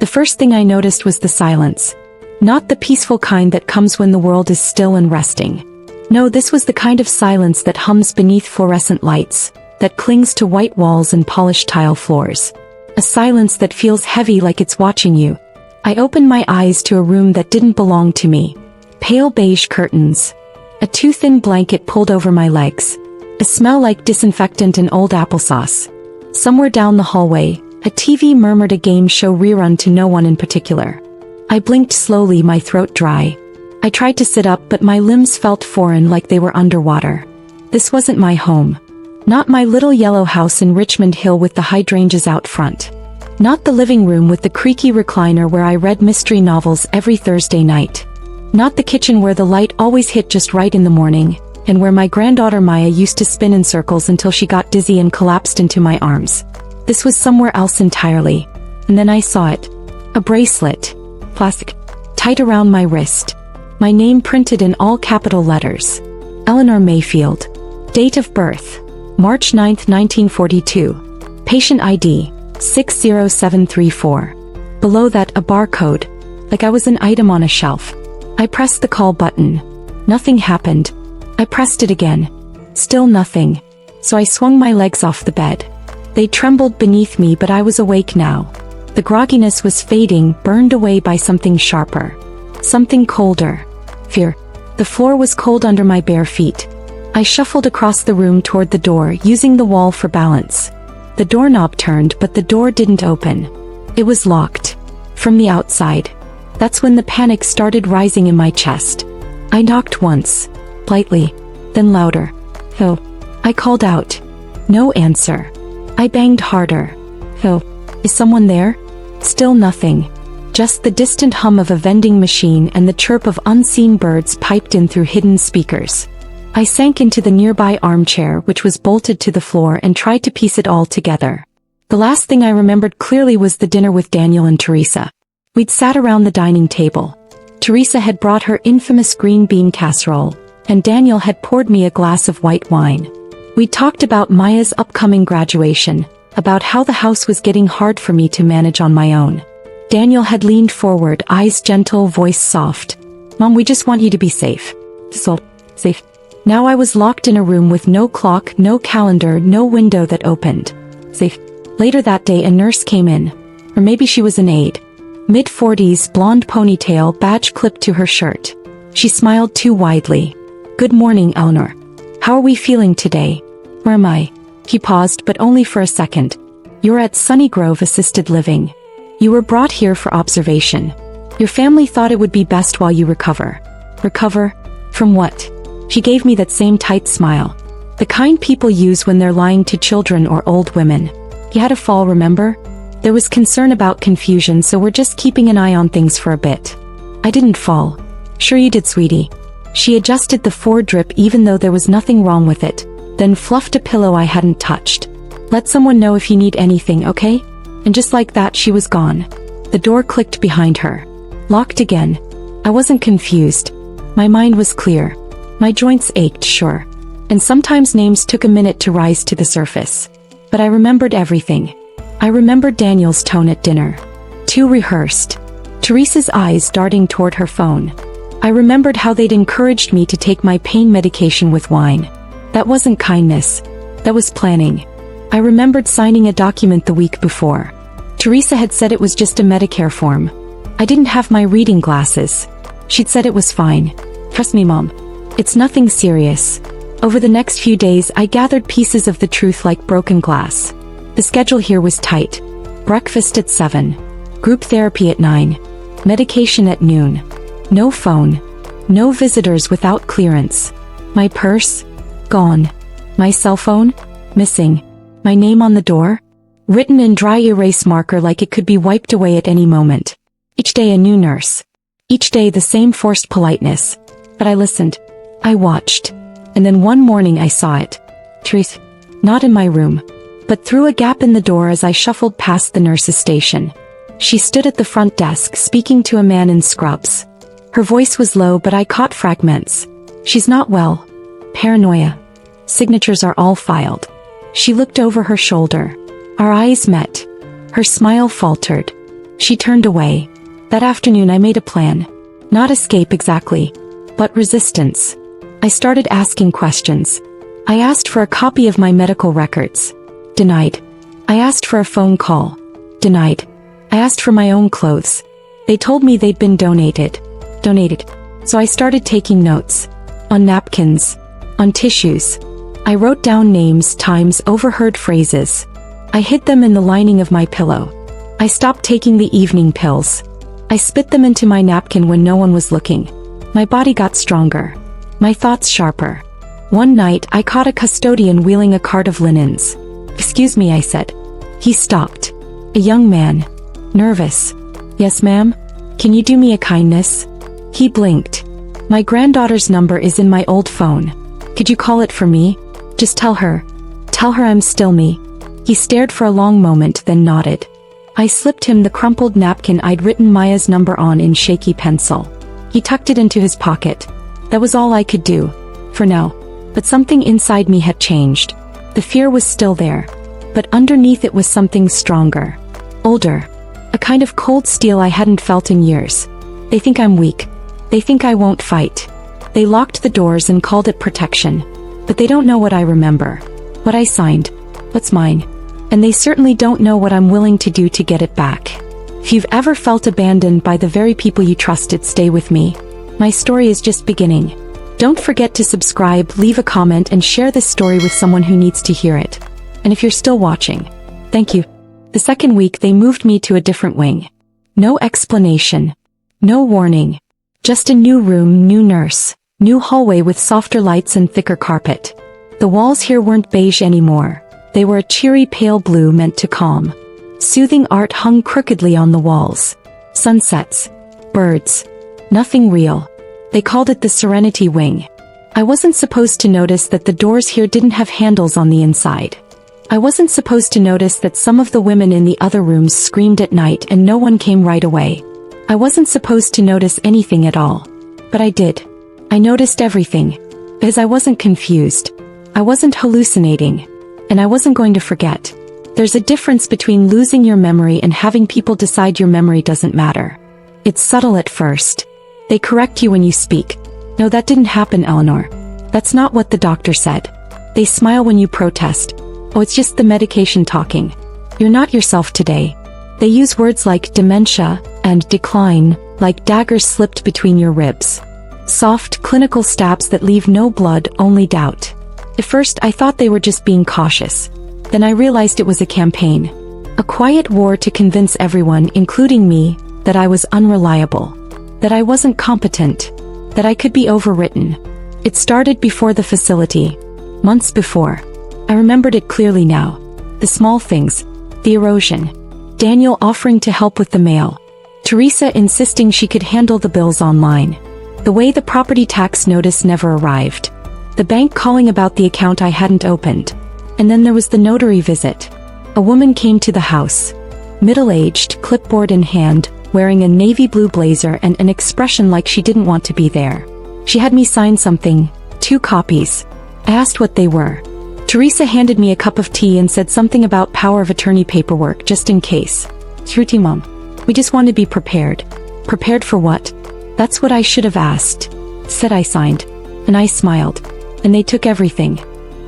The first thing I noticed was the silence. Not the peaceful kind that comes when the world is still and resting. No, this was the kind of silence that hums beneath fluorescent lights, that clings to white walls and polished tile floors. A silence that feels heavy like it's watching you. I opened my eyes to a room that didn't belong to me. Pale beige curtains. A too thin blanket pulled over my legs. A smell like disinfectant and old applesauce. Somewhere down the hallway, a TV murmured a game show rerun to no one in particular. I blinked slowly, my throat dry. I tried to sit up, but my limbs felt foreign, like they were underwater. This wasn't my home. Not my little yellow house in Richmond Hill with the hydrangeas out front. Not the living room with the creaky recliner where I read mystery novels every Thursday night. Not the kitchen where the light always hit just right in the morning, and where my granddaughter Maya used to spin in circles until she got dizzy and collapsed into my arms. This was somewhere else entirely. And then I saw it. A bracelet. Plastic. Tight around my wrist. My name printed in all capital letters. Eleanor Mayfield. Date of birth. March 9, 1942. Patient ID. 60734. Below that, a barcode. Like I was an item on a shelf. I pressed the call button. Nothing happened. I pressed it again. Still nothing. So I swung my legs off the bed. They trembled beneath me, but I was awake now. The grogginess was fading, burned away by something sharper. Something colder. Fear. The floor was cold under my bare feet. I shuffled across the room toward the door, using the wall for balance. The doorknob turned, but the door didn't open. It was locked. From the outside. That's when the panic started rising in my chest. I knocked once. Lightly. Then louder. "Oh." I called out. No answer. I banged harder. "Oh. Is someone there?" Still nothing. Just the distant hum of a vending machine and the chirp of unseen birds piped in through hidden speakers. I sank into the nearby armchair, which was bolted to the floor, and tried to piece it all together. The last thing I remembered clearly was the dinner with Daniel and Teresa. We'd sat around the dining table. Teresa had brought her infamous green bean casserole, and Daniel had poured me a glass of white wine. We talked about Maya's upcoming graduation, about how the house was getting hard for me to manage on my own. Daniel had leaned forward, eyes gentle, voice soft. "Mom, we just want you to be safe." So, safe. Now I was locked in a room with no clock, no calendar, no window that opened. Safe. Later that day, a nurse came in. Or maybe she was an aide. Mid-40s, blonde ponytail, badge clipped to her shirt. She smiled too widely. "Good morning, Eleanor. How are we feeling today?" "Where am I?" He paused, but only for a second. "You're at Sunny Grove Assisted Living. You were brought here for observation. Your family thought it would be best while you recover." "Recover? From what?" She gave me that same tight smile. The kind people use when they're lying to children or old women. "You had a fall, remember? There was concern about confusion, so we're just keeping an eye on things for a bit." "I didn't fall." "Sure you did, sweetie." She adjusted the Ford drip even though there was nothing wrong with it, then fluffed a pillow I hadn't touched. "Let someone know if you need anything, okay?" And just like that, she was gone. The door clicked behind her. Locked again. I wasn't confused. My mind was clear. My joints ached, sure. And sometimes names took a minute to rise to the surface. But I remembered everything. I remembered Daniel's tone at dinner. Too rehearsed. Teresa's eyes darting toward her phone. I remembered how they'd encouraged me to take my pain medication with wine. That wasn't kindness. That was planning. I remembered signing a document the week before. Teresa had said it was just a Medicare form. I didn't have my reading glasses. She'd said it was fine. "Trust me, Mom. It's nothing serious." Over the next few days, I gathered pieces of the truth like broken glass. The schedule here was tight. Breakfast at 7. Group therapy at 9. Medication at noon. No phone. No visitors without clearance. My purse? Gone. My cell phone? Missing. My name on the door? Written in dry erase marker like it could be wiped away at any moment. Each day a new nurse. Each day the same forced politeness. But I listened. I watched. And then one morning I saw it. Teresa. Not in my room. But through a gap in the door as I shuffled past the nurse's station. She stood at the front desk speaking to a man in scrubs. Her voice was low, but I caught fragments. "She's not well. Paranoia. Signatures are all filed." She looked over her shoulder. Our eyes met. Her smile faltered. She turned away. That afternoon I made a plan. Not escape exactly, but resistance. I started asking questions. I asked for a copy of my medical records. Denied. I asked for a phone call. Denied. I asked for my own clothes. They told me they'd been donated. So I started taking notes. On napkins. On tissues. I wrote down names, times, overheard phrases. I hid them in the lining of my pillow. I stopped taking the evening pills. I spit them into my napkin when no one was looking. My body got stronger. My thoughts sharper. One night, I caught a custodian wheeling a cart of linens. "Excuse me," I said. He stopped. A young man. Nervous. "Yes, ma'am? Can you do me a kindness?" He blinked. "My granddaughter's number is in my old phone. Could you call it for me? Just tell her I'm still me." He stared for a long moment, then nodded. I slipped him the crumpled napkin I'd written Maya's number on in shaky pencil. He tucked it into his pocket. That was all I could do. For now. But something inside me had changed. The fear was still there. But underneath it was something stronger. Older. A kind of cold steel I hadn't felt in years. They think I'm weak. They think I won't fight. They locked the doors and called it protection. But they don't know what I remember. What I signed. What's mine. And they certainly don't know what I'm willing to do to get it back. If you've ever felt abandoned by the very people you trusted, stay with me. My story is just beginning. Don't forget to subscribe, leave a comment, and share this story with someone who needs to hear it. And if you're still watching, thank you. The second week they moved me to a different wing. No explanation. No warning. Just a new room, new nurse. New hallway with softer lights and thicker carpet. The walls here weren't beige anymore. They were a cheery pale blue meant to calm. Soothing art hung crookedly on the walls. Sunsets. Birds. Nothing real. They called it the Serenity Wing. I wasn't supposed to notice that the doors here didn't have handles on the inside. I wasn't supposed to notice that some of the women in the other rooms screamed at night and no one came right away. I wasn't supposed to notice anything at all. But I did. I noticed everything. Because I wasn't confused. I wasn't hallucinating. And I wasn't going to forget. There's a difference between losing your memory and having people decide your memory doesn't matter. It's subtle at first. They correct you when you speak. "No, that didn't happen, Eleanor. That's not what the doctor said." They smile when you protest. "Oh, it's just the medication talking. You're not yourself today." They use words like dementia and decline, like daggers slipped between your ribs. Soft, clinical stabs that leave no blood, only doubt. At first, I thought they were just being cautious. Then I realized it was a campaign. A quiet war to convince everyone, including me, that I was unreliable. That I wasn't competent. That I could be overwritten. It started before the facility. Months before. I remembered it clearly now. The small things. The erosion. Daniel offering to help with the mail. Teresa insisting she could handle the bills online. The way the property tax notice never arrived. The bank calling about the account I hadn't opened. And then there was the notary visit. A woman came to the house. Middle-aged, clipboard in hand, wearing a navy blue blazer and an expression like she didn't want to be there. She had me sign something. 2 copies. I asked what they were. Teresa handed me a cup of tea and said something about power of attorney paperwork just in case. Shruti Mom. We just want to be prepared. Prepared for what? That's what I should have asked. Said I signed. And I smiled. And they took everything.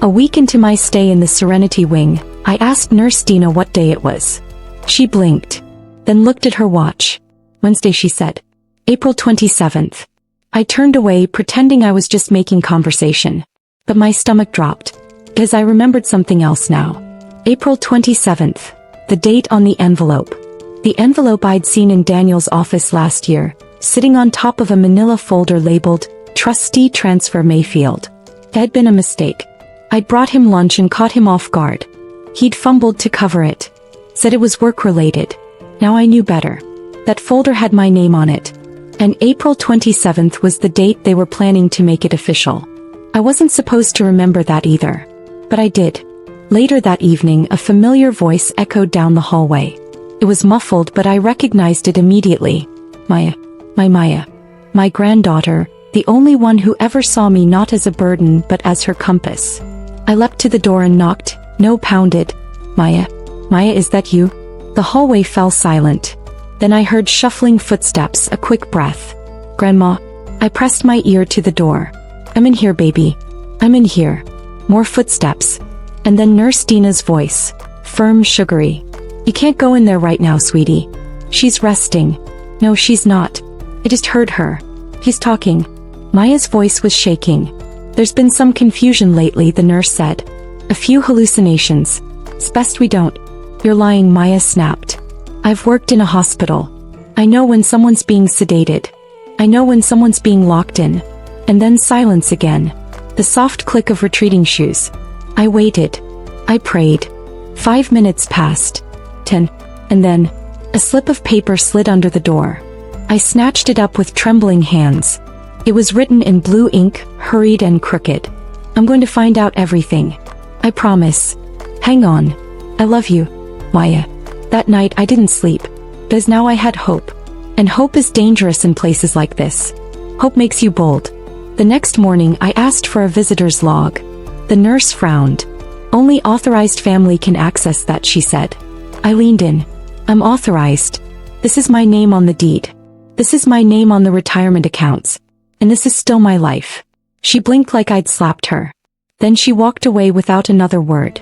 A week into my stay in the Serenity Wing, I asked Nurse Dina what day it was. She blinked. Then looked at her watch. Wednesday, she said. April 27th. I turned away, pretending I was just making conversation. But my stomach dropped. Because I remembered something else now. April 27th. The date on the envelope. The envelope I'd seen in Daniel's office last year, sitting on top of a manila folder labeled, Trustee Transfer Mayfield. It had been a mistake. I'd brought him lunch and caught him off guard. He'd fumbled to cover it. Said it was work-related. Now I knew better. That folder had my name on it. And April 27th was the date they were planning to make it official. I wasn't supposed to remember that either. But I did. Later that evening, a familiar voice echoed down the hallway. It was muffled, but I recognized it immediately. Maya. My Maya. My granddaughter, the only one who ever saw me not as a burden but as her compass. I leapt to the door and knocked. No, pounded. Maya. Maya, is that you? The hallway fell silent. Then I heard shuffling footsteps, a quick breath. Grandma. I pressed my ear to the door. I'm in here, baby. I'm in here. More footsteps. And then Nurse Dina's voice. Firm, sugary. You can't go in there right now, sweetie. She's resting. No, she's not. I just heard her. He's talking. Maya's voice was shaking. There's been some confusion lately, the nurse said. A few hallucinations. It's best we don't. You're lying, Maya snapped. I've worked in a hospital. I know when someone's being sedated. I know when someone's being locked in. And then silence again. The soft click of retreating shoes. I waited. I prayed. 5 minutes passed. 10. And then, a slip of paper slid under the door. I snatched it up with trembling hands. It was written in blue ink, hurried and crooked. I'm going to find out everything. I promise. Hang on. I love you, Maya. That night I didn't sleep. Because now I had hope. And hope is dangerous in places like this. Hope makes you bold. The next morning I asked for a visitor's log. The nurse frowned. Only authorized family can access that, she said. I leaned in. I'm authorized. This is my name on the deed. This is my name on the retirement accounts. And this is still my life. She blinked like I'd slapped her. Then she walked away without another word.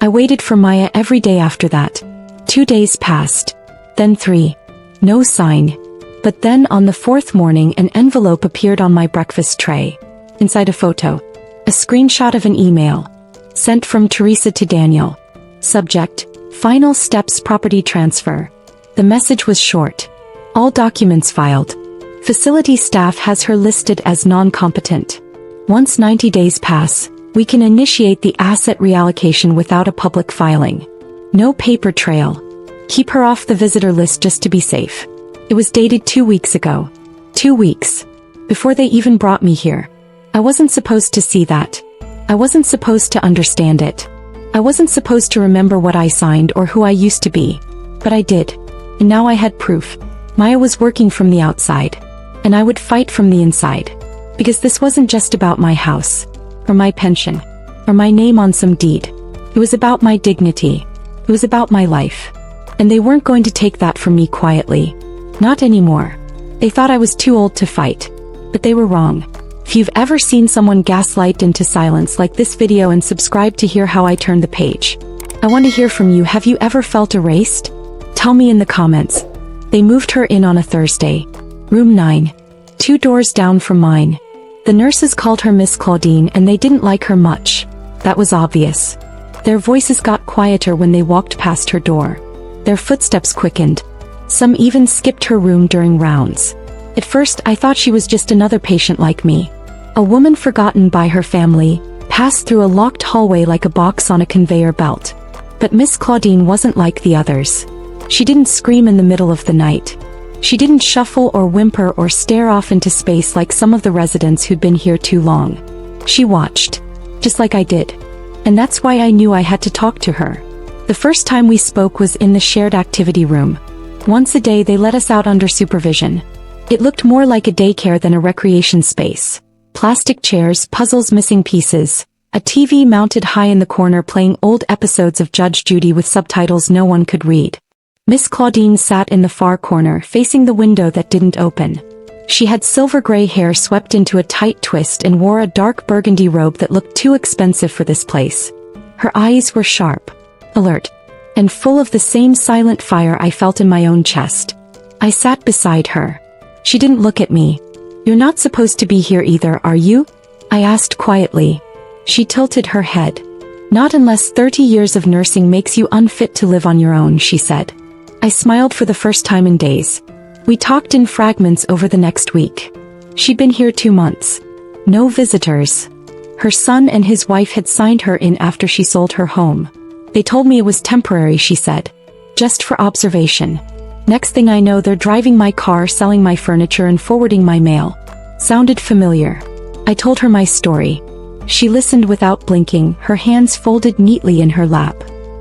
I waited for Maya every day after that. 2 days passed. Then 3. No sign. But then on the 4th morning an envelope appeared on my breakfast tray. Inside a photo. A screenshot of an email. Sent from Teresa to Daniel. Subject: Final Steps Property Transfer. The message was short. All documents filed. Facility staff has her listed as non-competent. Once 90 days pass, we can initiate the asset reallocation without a public filing. No paper trail. Keep her off the visitor list just to be safe. It was dated 2 weeks ago. 2 weeks. Before they even brought me here. I wasn't supposed to see that. I wasn't supposed to understand it. I wasn't supposed to remember what I signed or who I used to be. But I did. And now I had proof. Maya was working from the outside. And I would fight from the inside. Because this wasn't just about my house. Or my pension. Or my name on some deed. It was about my dignity. It was about my life. And they weren't going to take that from me quietly. Not anymore. They thought I was too old to fight. But they were wrong. If you've ever seen someone gaslight into silence, like this video and subscribe to hear how I turn the page. I want to hear from you. Have you ever felt erased? Tell me in the comments. They moved her in on a Thursday. Room 9. 2 doors down from mine. The nurses called her Miss Claudine and they didn't like her much. That was obvious. Their voices got quieter when they walked past her door. Their footsteps quickened. Some even skipped her room during rounds. At first I thought she was just another patient like me. A woman forgotten by her family, passed through a locked hallway like a box on a conveyor belt. But Miss Claudine wasn't like the others. She didn't scream in the middle of the night. She didn't shuffle or whimper or stare off into space like some of the residents who'd been here too long. She watched. Just like I did. And that's why I knew I had to talk to her. The first time we spoke was in the shared activity room. Once a day they let us out under supervision. It looked more like a daycare than a recreation space. Plastic chairs, puzzles, missing pieces. A TV mounted high in the corner playing old episodes of Judge Judy with subtitles no one could read. Miss Claudine sat in the far corner facing the window that didn't open. She had silver gray hair swept into a tight twist and wore a dark burgundy robe that looked too expensive for this place. Her eyes were sharp, alert, and full of the same silent fire I felt in my own chest. I sat beside her. She didn't look at me. You're not supposed to be here either, are you? I asked quietly. She tilted her head. Not unless 30 years of nursing makes you unfit to live on your own, she said. I smiled for the first time in days. We talked in fragments over the next week. She'd been here 2 months. No visitors. Her son and his wife had signed her in after she sold her home. They told me it was temporary, she said. Just for observation. Next thing I know, they're driving my car, selling my furniture and forwarding my mail. Sounded familiar. I told her my story. She listened without blinking, her hands folded neatly in her lap.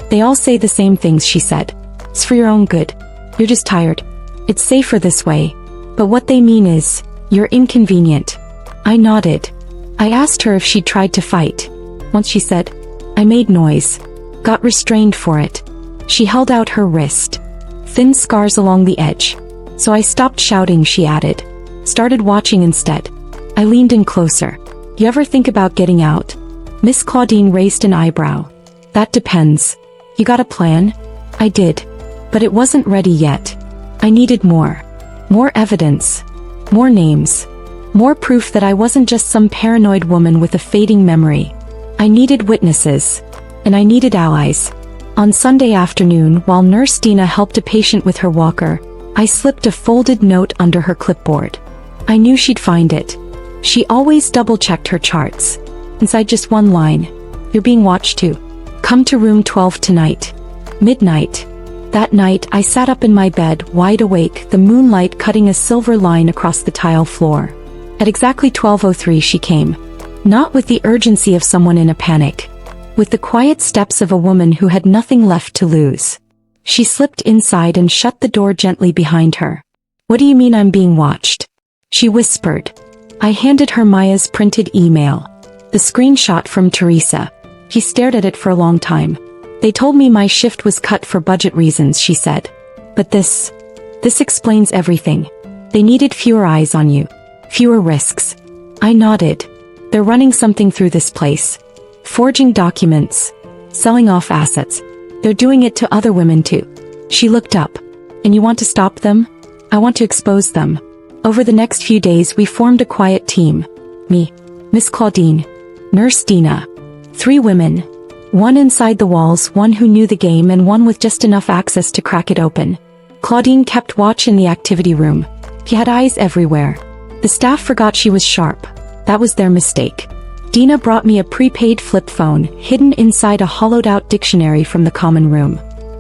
They all say the same things, she said. It's for your own good. You're just tired. It's safer this way. But what they mean is, you're inconvenient. I nodded. I asked her if she'd tried to fight. Once, she said. I made noise. Got restrained for it. She held out her wrist. thin scars along the edge. So I stopped shouting, she added. Started watching instead. I leaned in closer. You ever think about getting out? Miss Claudine raised an eyebrow. That depends. You got a plan? I did. But it wasn't ready yet. I needed more. More evidence. More names. More proof that I wasn't just some paranoid woman with a fading memory. I needed witnesses. And I needed allies. On Sunday afternoon, while Nurse Dina helped a patient with her walker, I slipped a folded note under her clipboard. I knew she'd find it. She always double-checked her charts. Inside just one line. You're being watched too. Come to room 12 tonight. Midnight. That night, I sat up in my bed, wide awake, the moonlight cutting a silver line across the tile floor. At exactly 12:03 she came. Not with the urgency of someone in a panic. With the quiet steps of a woman who had nothing left to lose. She slipped inside and shut the door gently behind her. What do you mean I'm being watched? She whispered. I handed her Maya's printed email. The screenshot from Teresa. He stared at it for a long time. They told me my shift was cut for budget reasons, she said. But this explains everything. They needed fewer eyes on you. Fewer risks. I nodded. They're running something through this place. Forging documents. Selling off assets. They're doing it to other women too. She looked up. And you want to stop them? I want to expose them. Over the next few days we formed a quiet team. Me, Miss Claudine, Nurse Dina. 3 women. One inside the walls, one who knew the game, and one with just enough access to crack it open. Claudine kept watch in the activity room. She had eyes everywhere. The staff forgot she was sharp. That was their mistake. Dina brought me a prepaid flip phone, hidden inside a hollowed-out dictionary from the common room.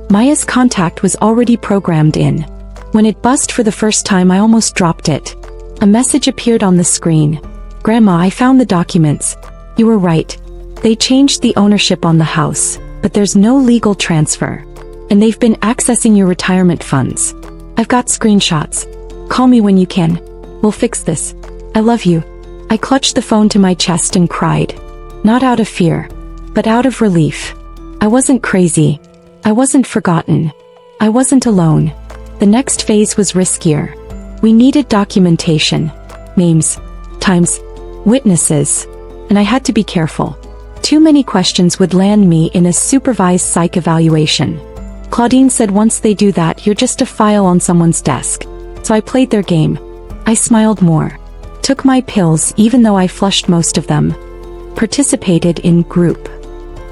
Maya's contact was already programmed in. When it buzzed for the first time, I almost dropped it. A message appeared on the screen. Grandma, I found the documents. You were right. They changed the ownership on the house, but there's no legal transfer. And they've been accessing your retirement funds. I've got screenshots. Call me when you can. We'll fix this. I love you. I clutched the phone to my chest and cried. Not out of fear, but out of relief. I wasn't crazy. I wasn't forgotten. I wasn't alone. The next phase was riskier. We needed documentation. Names. Times. Witnesses. And I had to be careful. Too many questions would land me in a supervised psych evaluation. Claudine said once they do that, you're just a file on someone's desk. So I played their game. I smiled more. Took my pills even though I flushed most of them. Participated in group.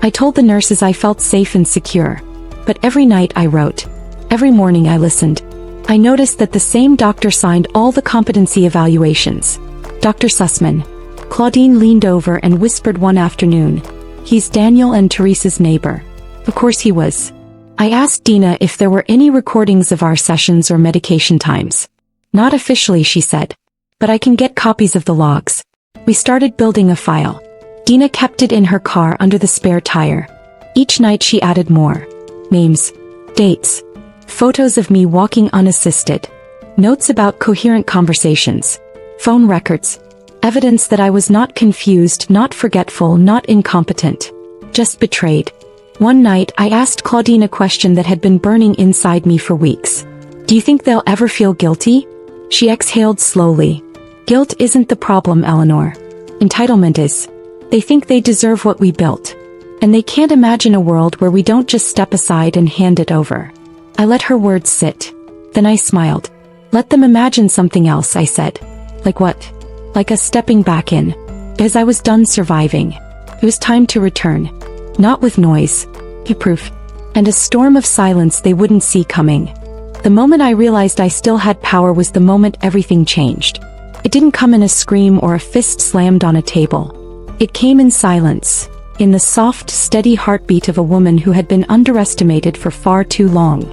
I told the nurses I felt safe and secure. But every night I wrote. Every morning I listened. I noticed that the same doctor signed all the competency evaluations. Dr. Sussman. Claudine leaned over and whispered one afternoon. He's Daniel and Teresa's neighbor. Of course he was. I asked Dina if there were any recordings of our sessions or medication times. Not officially, she said. But I can get copies of the logs. We started building a file. Dina kept it in her car under the spare tire. Each night she added more. Names. Dates. Photos of me walking unassisted. Notes about coherent conversations. Phone records. Evidence that I was not confused, not forgetful, not incompetent. Just betrayed. One night I asked Claudine a question that had been burning inside me for weeks. Do you think they'll ever feel guilty? She exhaled slowly. Guilt isn't the problem, Eleanor. Entitlement is. They think they deserve what we built. And they can't imagine a world where we don't just step aside and hand it over. I let her words sit. Then I smiled. Let them imagine something else, I said. Like what? Like us stepping back in. As I was done surviving. It was time to return. Not with noise. Proof. And a storm of silence they wouldn't see coming. The moment I realized I still had power was the moment everything changed. It didn't come in a scream or a fist slammed on a table. It came in silence. In the soft, steady heartbeat of a woman who had been underestimated for far too long.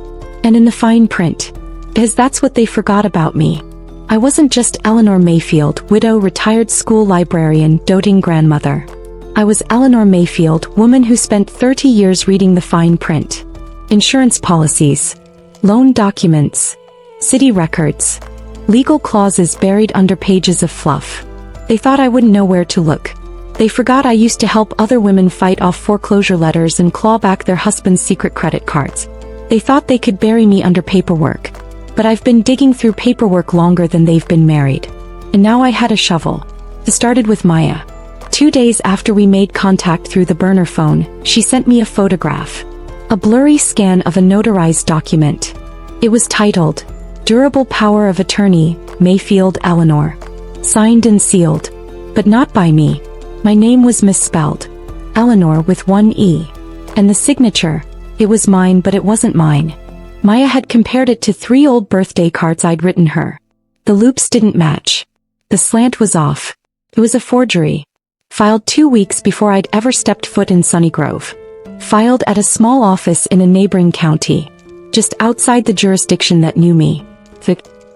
And in the fine print. Because that's what they forgot about me. I wasn't just Eleanor Mayfield, widow, retired school librarian, doting grandmother. I was Eleanor Mayfield, woman who spent 30 years reading the fine print. Insurance policies. Loan documents. City records. Legal clauses buried under pages of fluff. They thought I wouldn't know where to look. They forgot I used to help other women fight off foreclosure letters and claw back their husband's secret credit cards. They thought they could bury me under paperwork. But I've been digging through paperwork longer than they've been married. And now I had a shovel. It started with Maya. 2 days after we made contact through the burner phone, she sent me a photograph. A blurry scan of a notarized document. It was titled, Durable Power of Attorney, Mayfield Eleanor. Signed and sealed. But not by me. My name was misspelled. Eleanor with one E. And the signature, it was mine but it wasn't mine. Maya had compared it to 3 old birthday cards I'd written her. The loops didn't match. The slant was off. It was a forgery. Filed 2 weeks before I'd ever stepped foot in Sunnygrove. Filed at a small office in a neighboring county. Just outside the jurisdiction that knew me.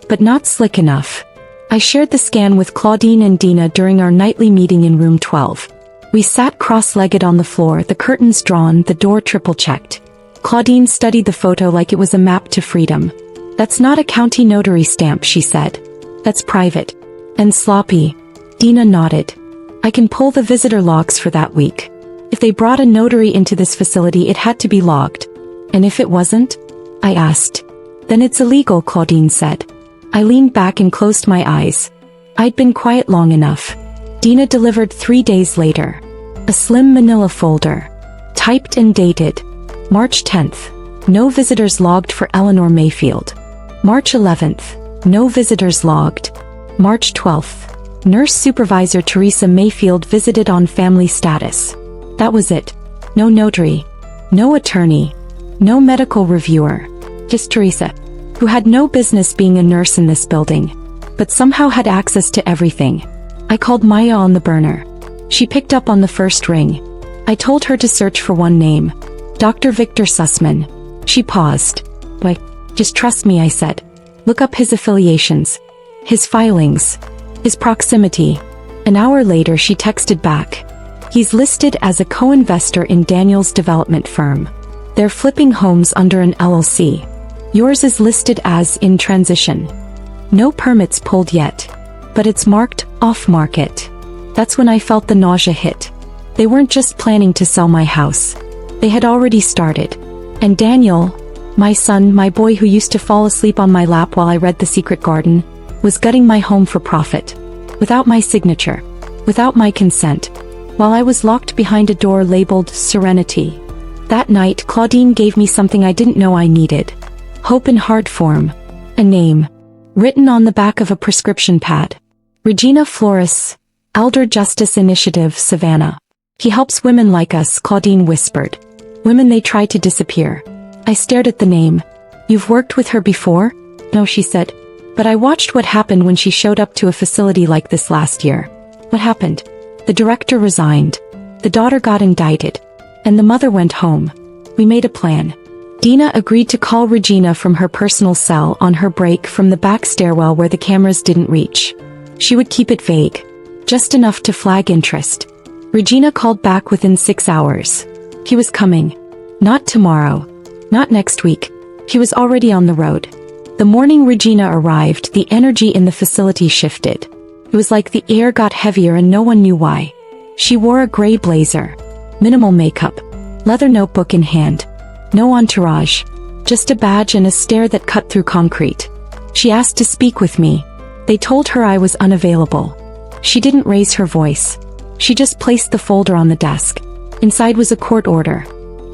But not slick enough. I shared the scan with Claudine and Dina during our nightly meeting in room 12. We sat cross-legged on the floor, the curtains drawn, the door triple-checked. Claudine studied the photo like it was a map to freedom. That's not a county notary stamp, she said. That's private. And sloppy. Dina nodded. I can pull the visitor logs for that week. If they brought a notary into this facility, it had to be logged. And if it wasn't? I asked. Then it's illegal, Claudine said. I leaned back and closed my eyes. I'd been quiet long enough. Dina delivered 3 days later. A slim manila folder. Typed and dated. March 10th. No visitors logged for Eleanor Mayfield. March 11th. No visitors logged. March 12th. Nurse Supervisor Teresa Mayfield visited on family status. That was it. No notary. No attorney. No medical reviewer. Just Teresa, who had no business being a nurse in this building, but somehow had access to everything. I called Maya on the burner. She picked up on the first ring. I told her to search for one name. Dr. Victor Sussman. She paused. Why, just trust me, I said. Look up his affiliations. His filings. His proximity. An hour later she texted back. He's listed as a co-investor in Daniel's development firm. They're flipping homes under an LLC. Yours is listed as in transition. No permits pulled yet. But it's marked off-market. That's when I felt the nausea hit. They weren't just planning to sell my house. They had already started. And Daniel, my son, my boy who used to fall asleep on my lap while I read The Secret Garden, was gutting my home for profit. Without my signature. Without my consent. While I was locked behind a door labeled Serenity. That night Claudine gave me something I didn't know I needed. Hope in hard form. A name. Written on the back of a prescription pad. Regina Flores, Elder Justice Initiative, Savannah. He helps women like us, Claudine whispered. Women they try to disappear. I stared at the name. You've worked with her before? No, she said. But I watched what happened when she showed up to a facility like this last year. What happened? The director resigned. The daughter got indicted. And the mother went home. We made a plan. Dina agreed to call Regina from her personal cell on her break from the back stairwell where the cameras didn't reach. She would keep it vague. Just enough to flag interest. Regina called back within 6 hours. He was coming. Not tomorrow. Not next week. He was already on the road. The morning Regina arrived, the energy in the facility shifted. It was like the air got heavier and no one knew why. She wore a gray blazer. Minimal makeup. Leather notebook in hand. No entourage. Just a badge and a stare that cut through concrete. She asked to speak with me. They told her I was unavailable. She didn't raise her voice. She just placed the folder on the desk. Inside was a court order.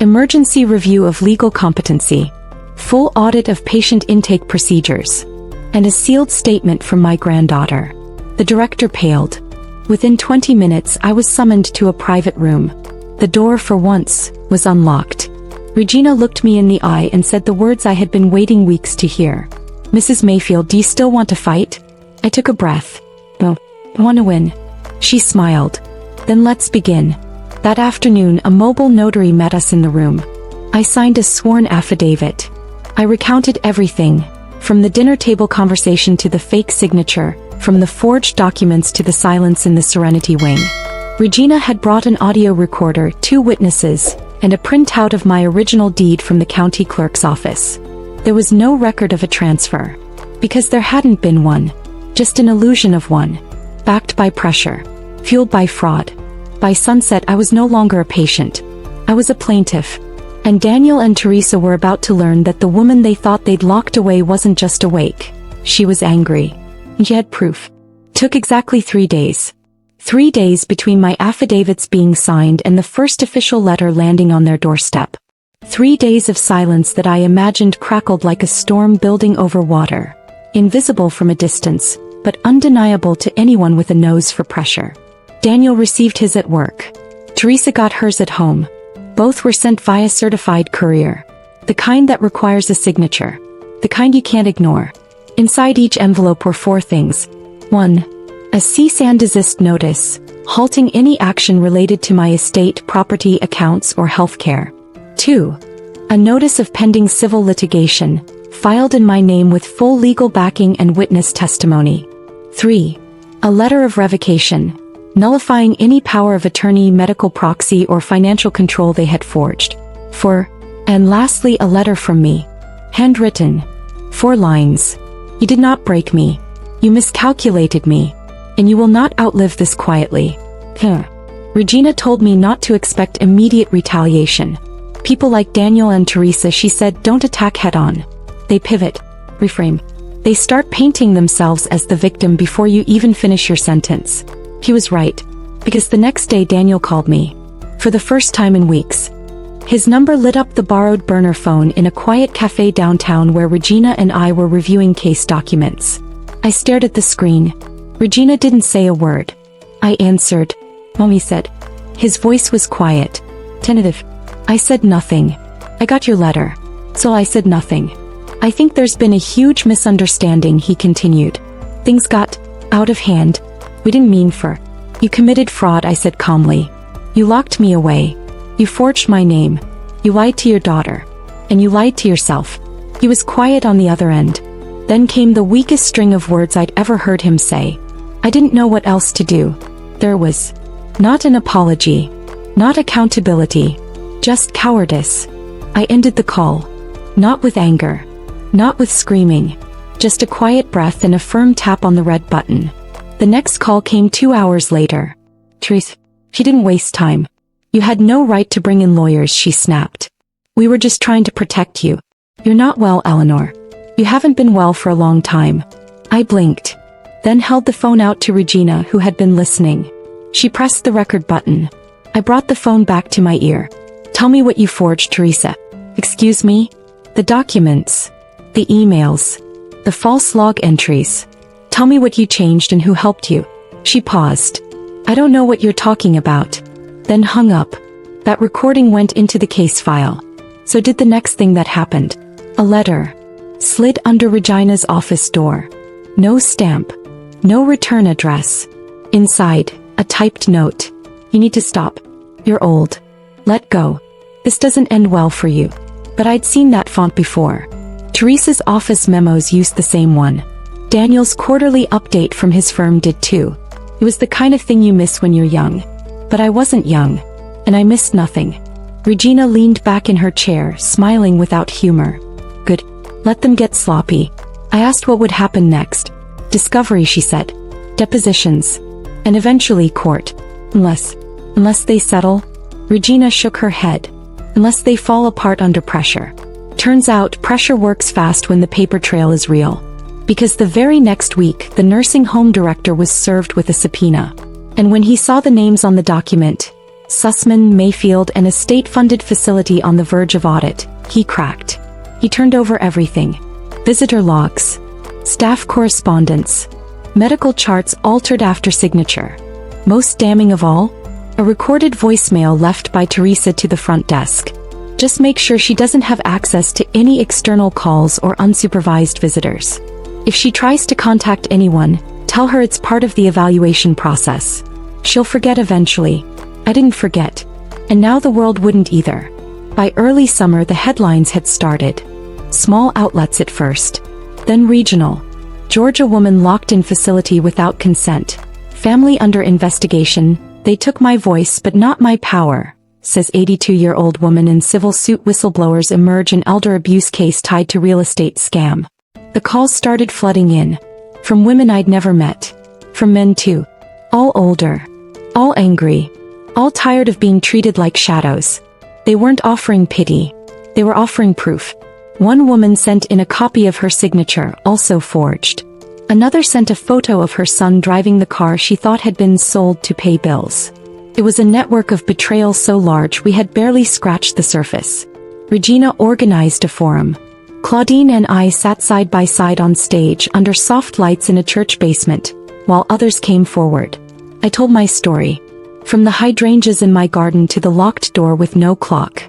Emergency review of legal competency. Full audit of patient intake procedures. And a sealed statement from my granddaughter. The director paled. Within 20 minutes I was summoned to a private room. The door, for once, was unlocked. Regina looked me in the eye and said the words I had been waiting weeks to hear. Mrs. Mayfield, do you still want to fight? I took a breath. No, I want to win. She smiled. Then let's begin. That afternoon a mobile notary met us in the room. I signed a sworn affidavit. I recounted everything, from the dinner table conversation to the fake signature, from the forged documents to the silence in the Serenity wing. Regina had brought an audio recorder, 2 witnesses, and a printout of my original deed from the county clerk's office. There was no record of a transfer. Because there hadn't been one. Just an illusion of one. Backed by pressure. Fueled by fraud. By sunset I was no longer a patient. I was a plaintiff. And Daniel and Teresa were about to learn that the woman they thought they'd locked away wasn't just awake. She was angry. And she had proof. Took exactly 3 days. 3 days between my affidavits being signed and the first official letter landing on their doorstep. 3 days of silence that I imagined crackled like a storm building over water. Invisible from a distance, but undeniable to anyone with a nose for pressure. Daniel received his at work. Teresa got hers at home. Both were sent via certified courier. The kind that requires a signature. The kind you can't ignore. Inside each envelope were 4 things. 1. A cease and desist notice, halting any action related to my estate, property, accounts, or health care. 2. A notice of pending civil litigation, filed in my name with full legal backing and witness testimony. 3. A letter of revocation, nullifying any power of attorney, medical proxy, or financial control they had forged. 4. And lastly, a letter from me. Handwritten. 4 lines. You did not break me. You miscalculated me. And you will not outlive this quietly. Regina told me not to expect immediate retaliation. People like Daniel and Teresa, she said, don't attack head-on. They pivot, reframe. They start painting themselves as the victim before you even finish your sentence. He was right, because the next day Daniel called me. For the first time in weeks. His number lit up the borrowed burner phone in a quiet cafe downtown where Regina and I were reviewing case documents. I stared at the screen. Regina didn't say a word. I answered. Mommy said. His voice was quiet, tentative. I said nothing. I got your letter. So I said nothing. I think there's been a huge misunderstanding, he continued. Things got out of hand. We didn't mean for. You committed fraud, I said calmly. You locked me away. You forged my name. You lied to your daughter. And you lied to yourself. He was quiet on the other end. Then came the weakest string of words I'd ever heard him say. I didn't know what else to do. There was not an apology, not accountability, just cowardice. I ended the call. Not with anger. Not with screaming. Just a quiet breath and a firm tap on the red button. The next call came 2 hours later. Teresa, she didn't waste time. You had no right to bring in lawyers, she snapped. We were just trying to protect you. You're not well, Eleanor. You haven't been well for a long time. I blinked. Then held the phone out to Regina, who had been listening. She pressed the record button. I brought the phone back to my ear. Tell me what you forged, Teresa. Excuse me? The documents. The emails. The false log entries. Tell me what you changed and who helped you. She paused. I don't know what you're talking about. Then hung up. That recording went into the case file. So did the next thing that happened. A letter. Slid under Regina's office door. No stamp. No return address. Inside, a typed note. You need to stop. You're old. Let go. This doesn't end well for you. But I'd seen that font before. Teresa's office memos used the same one. Daniel's quarterly update from his firm did too. It was the kind of thing you miss when you're young. But I wasn't young. And I missed nothing. Regina leaned back in her chair, smiling without humor. Good. Let them get sloppy. I asked what would happen next. Discovery, she said. Depositions. And eventually court. Unless they settle? Regina shook her head. Unless they fall apart under pressure. Turns out pressure works fast when the paper trail is real. Because the very next week, the nursing home director was served with a subpoena. And when he saw the names on the document, Sussman, Mayfield, and a state-funded facility on the verge of audit, he cracked. He turned over everything. Visitor logs. Staff correspondence. Medical charts altered after signature. Most damning of all, a recorded voicemail left by Teresa to the front desk. Just make sure she doesn't have access to any external calls or unsupervised visitors. If she tries to contact anyone, tell her it's part of the evaluation process. She'll forget eventually. I didn't forget. And now the world wouldn't either. By early summer, the headlines had started. Small outlets at first. Then regional. Georgia woman locked in facility without consent. Family under investigation. They took my voice but not my power, says 82-year-old woman in civil suit. Whistleblowers emerge in elder abuse case tied to real estate scam. The calls started flooding in. From women I'd never met. From men too. All older. All angry. All tired of being treated like shadows. They weren't offering pity. They were offering proof. One woman sent in a copy of her signature, also forged. Another sent a photo of her son driving the car she thought had been sold to pay bills. It was a network of betrayal so large we had barely scratched the surface. Regina organized a forum. Claudine and I sat side by side on stage under soft lights in a church basement, while others came forward. I told my story. From the hydrangeas in my garden to the locked door with no clock.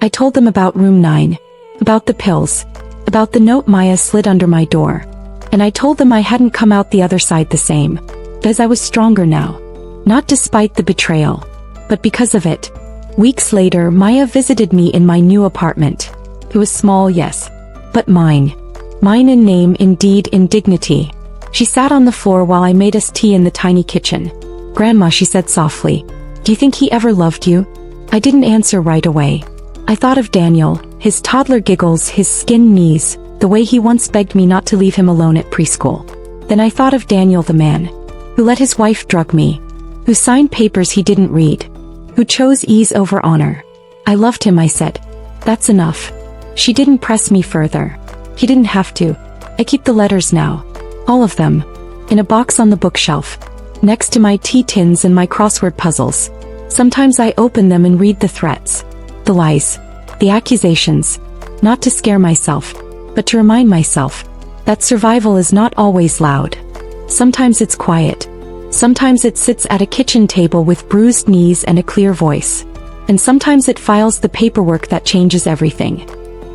I told them about room 9. About the pills. About the note Maya slid under my door. And I told them I hadn't come out the other side the same. Because I was stronger now. Not despite the betrayal. But because of it. Weeks later, Maya visited me in my new apartment. It was small, yes. But mine. Mine in name, in deed, in dignity. She sat on the floor while I made us tea in the tiny kitchen. "Grandma," she said softly, "do you think he ever loved you?" I didn't answer right away. I thought of Daniel, his toddler giggles, his skin knees, the way he once begged me not to leave him alone at preschool. Then I thought of Daniel, the man who let his wife drug me, who signed papers he didn't read, who chose ease over honor. "I loved him," I said. "That's enough." She didn't press me further. He didn't have to. I keep the letters now. All of them. In a box on the bookshelf. Next to my tea tins and my crossword puzzles. Sometimes I open them and read the threats. The lies. The accusations. Not to scare myself, but to remind myself that survival is not always loud. Sometimes it's quiet. Sometimes it sits at a kitchen table with bruised knees and a clear voice. And sometimes it files the paperwork that changes everything.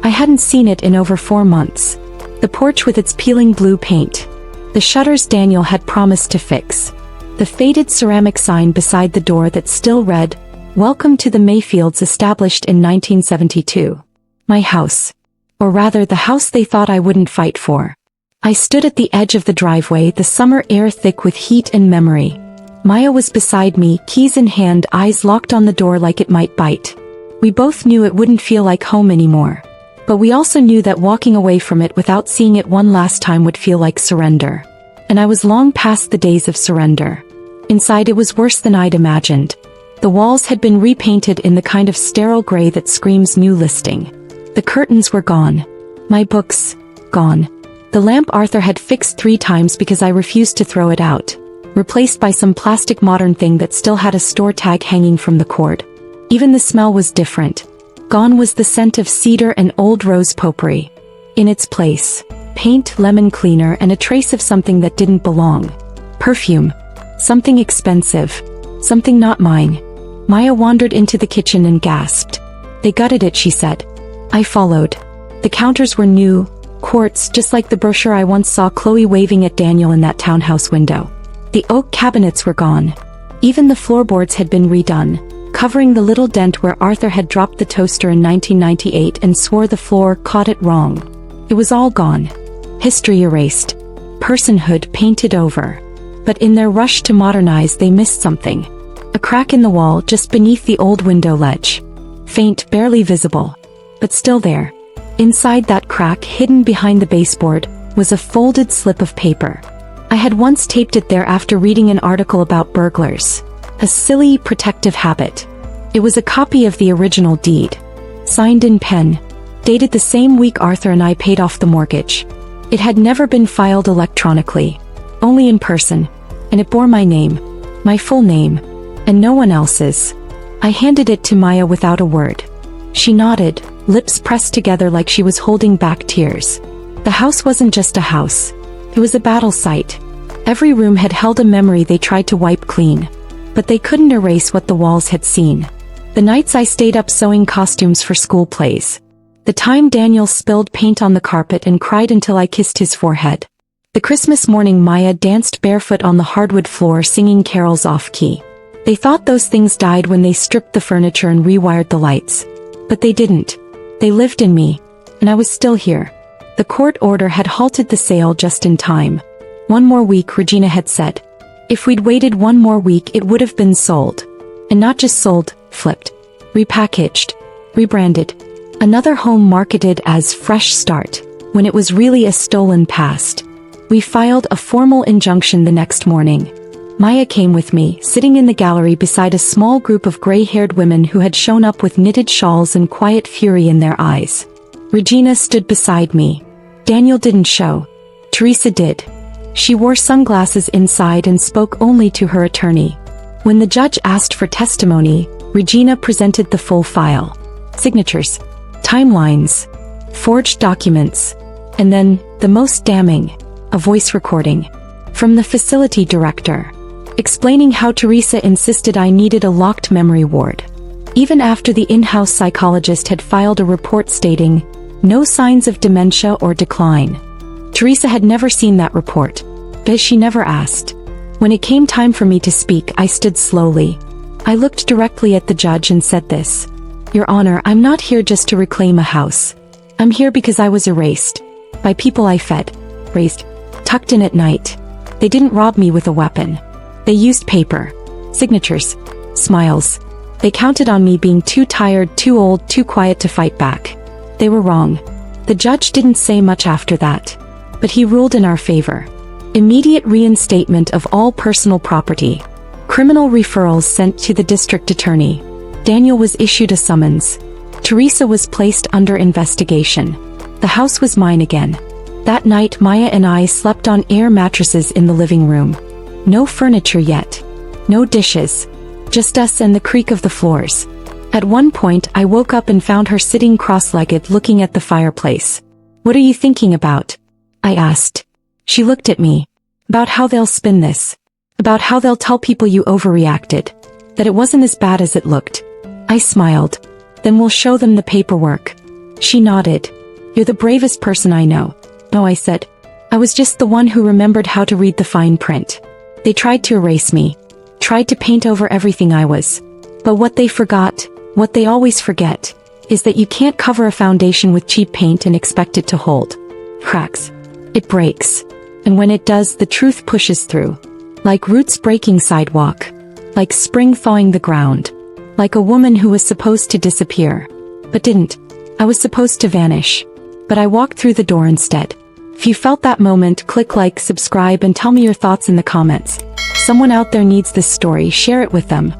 I hadn't seen it in over 4 months. The porch with its peeling blue paint. The shutters Daniel had promised to fix. The faded ceramic sign beside the door that still read, "Welcome to the Mayfields, established in 1972. My house. Or rather, the house they thought I wouldn't fight for. I stood at the edge of the driveway, the summer air thick with heat and memory. Maya was beside me, keys in hand, eyes locked on the door like it might bite. We both knew it wouldn't feel like home anymore. But we also knew that walking away from it without seeing it one last time would feel like surrender. And I was long past the days of surrender. Inside it was worse than I'd imagined. The walls had been repainted in the kind of sterile gray that screams new listing. The curtains were gone. My books, gone. The lamp Arthur had fixed 3 times because I refused to throw it out. Replaced by some plastic modern thing that still had a store tag hanging from the cord. Even the smell was different. Gone was the scent of cedar and old rose potpourri. In its place, paint, lemon cleaner, and a trace of something that didn't belong. Perfume. Something expensive. Something not mine. Maya wandered into the kitchen and gasped. "They gutted it," she said. I followed. The counters were new, quartz, just like the brochure I once saw Chloe waving at Daniel in that townhouse window. The oak cabinets were gone. Even the floorboards had been redone, covering the little dent where Arthur had dropped the toaster in 1998 and swore the floor caught it wrong. It was all gone. History erased. Personhood painted over. But in their rush to modernize they missed something. A crack in the wall just beneath the old window ledge. Faint, barely visible. But still there. Inside that crack, hidden behind the baseboard, was a folded slip of paper. I had once taped it there after reading an article about burglars. A silly, protective habit. It was a copy of the original deed. Signed in pen. Dated the same week Arthur and I paid off the mortgage. It had never been filed electronically. Only in person. And it bore my name. My full name. And no one else's. I handed it to Maya without a word. She nodded, lips pressed together like she was holding back tears. The house wasn't just a house. It was a battle site. Every room had held a memory they tried to wipe clean. But they couldn't erase what the walls had seen. The nights I stayed up sewing costumes for school plays. The time Daniel spilled paint on the carpet and cried until I kissed his forehead. The Christmas morning Maya danced barefoot on the hardwood floor singing carols off-key. They thought those things died when they stripped the furniture and rewired the lights. But they didn't. They lived in me. And I was still here. The court order had halted the sale just in time. 1 more week, Regina had said. If we'd waited 1 more week it would have been sold. And not just sold, flipped. Repackaged. Rebranded. Another home marketed as Fresh Start, when it was really a stolen past. We filed a formal injunction the next morning. Maya came with me, sitting in the gallery beside a small group of gray-haired women who had shown up with knitted shawls and quiet fury in their eyes. Regina stood beside me. Daniel didn't show. Teresa did. She wore sunglasses inside and spoke only to her attorney. When the judge asked for testimony, Regina presented the full file. Signatures, timelines, forged documents, and then, the most damning, a voice recording from the facility director, explaining how Teresa insisted I needed a locked memory ward. Even after the in-house psychologist had filed a report stating, no signs of dementia or decline. Teresa had never seen that report, but she never asked. When it came time for me to speak, I stood slowly. I looked directly at the judge and said this. Your Honor, I'm not here just to reclaim a house. I'm here because I was erased. By people I fed, raised, tucked in at night. They didn't rob me with a weapon. They used paper, signatures, smiles. They counted on me being too tired, too old, too quiet to fight back. They were wrong. The judge didn't say much after that, but he ruled in our favor. Immediate reinstatement of all personal property. Criminal referrals sent to the district attorney. Daniel was issued a summons. Teresa was placed under investigation. The house was mine again. That night Maya and I slept on air mattresses in the living room. No furniture yet. No dishes. Just us and the creak of the floors. At one point I woke up and found her sitting cross-legged looking at the fireplace. What are you thinking about? I asked. She looked at me. About how they'll spin this. About how they'll tell people you overreacted. That it wasn't as bad as it looked. I smiled. Then we'll show them the paperwork. She nodded. You're the bravest person I know. No, I said. I was just the one who remembered how to read the fine print. They tried to erase me. Tried to paint over everything I was. But what they forgot, what they always forget, is that you can't cover a foundation with cheap paint and expect it to hold. Cracks. It breaks. And when it does, the truth pushes through. Like roots breaking sidewalk. Like spring thawing the ground. Like a woman who was supposed to disappear. But didn't. I was supposed to vanish. But I walked through the door instead. If you felt that moment, click like, subscribe, and tell me your thoughts in the comments. Someone out there needs this story, share it with them.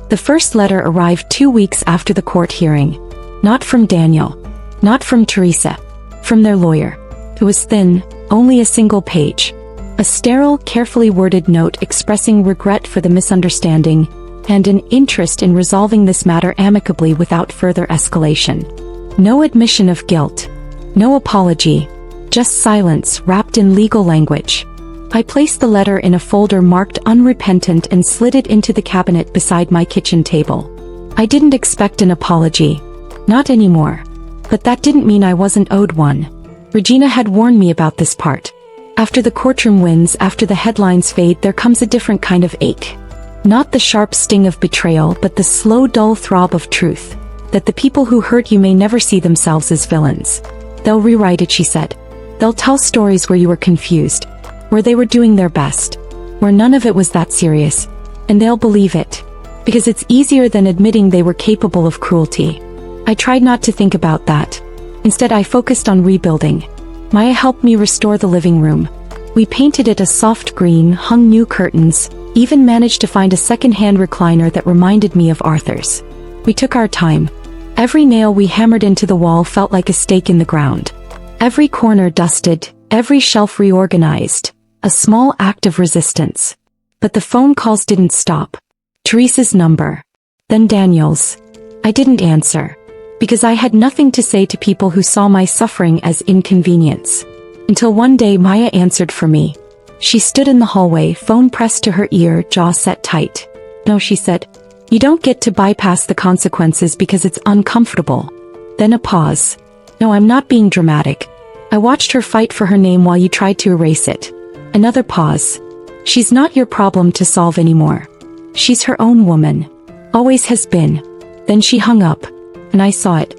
The first letter arrived 2 weeks after the court hearing. Not from Daniel. Not from Teresa. From their lawyer. It was thin, only a single page. A sterile, carefully worded note expressing regret for the misunderstanding, and an interest in resolving this matter amicably without further escalation. No admission of guilt. No apology. Just silence wrapped in legal language. I placed the letter in a folder marked unrepentant and slid it into the cabinet beside my kitchen table. I didn't expect an apology. Not anymore. But that didn't mean I wasn't owed one. Regina had warned me about this part. After the courtroom wins, after the headlines fade, there comes a different kind of ache. Not the sharp sting of betrayal, but the slow, dull throb of truth. That the people who hurt you may never see themselves as villains. They'll rewrite it, she said. They'll tell stories where you were confused. Where they were doing their best. Where none of it was that serious. And they'll believe it. Because it's easier than admitting they were capable of cruelty. I tried not to think about that. Instead, I focused on rebuilding. Maya helped me restore the living room. We painted it a soft green, hung new curtains, even managed to find a second-hand recliner that reminded me of Arthur's. We took our time. Every nail we hammered into the wall felt like a stake in the ground. Every corner dusted, every shelf reorganized. A small act of resistance. But the phone calls didn't stop. Teresa's number. Then Daniel's. I didn't answer. Because I had nothing to say to people who saw my suffering as inconvenience. Until one day Maya answered for me. She stood in the hallway, phone pressed to her ear, jaw set tight. No, she said. You don't get to bypass the consequences because it's uncomfortable. Then a pause. No, I'm not being dramatic. I watched her fight for her name while you tried to erase it. Another pause. She's not your problem to solve anymore. She's her own woman. Always has been. Then she hung up. And I saw it.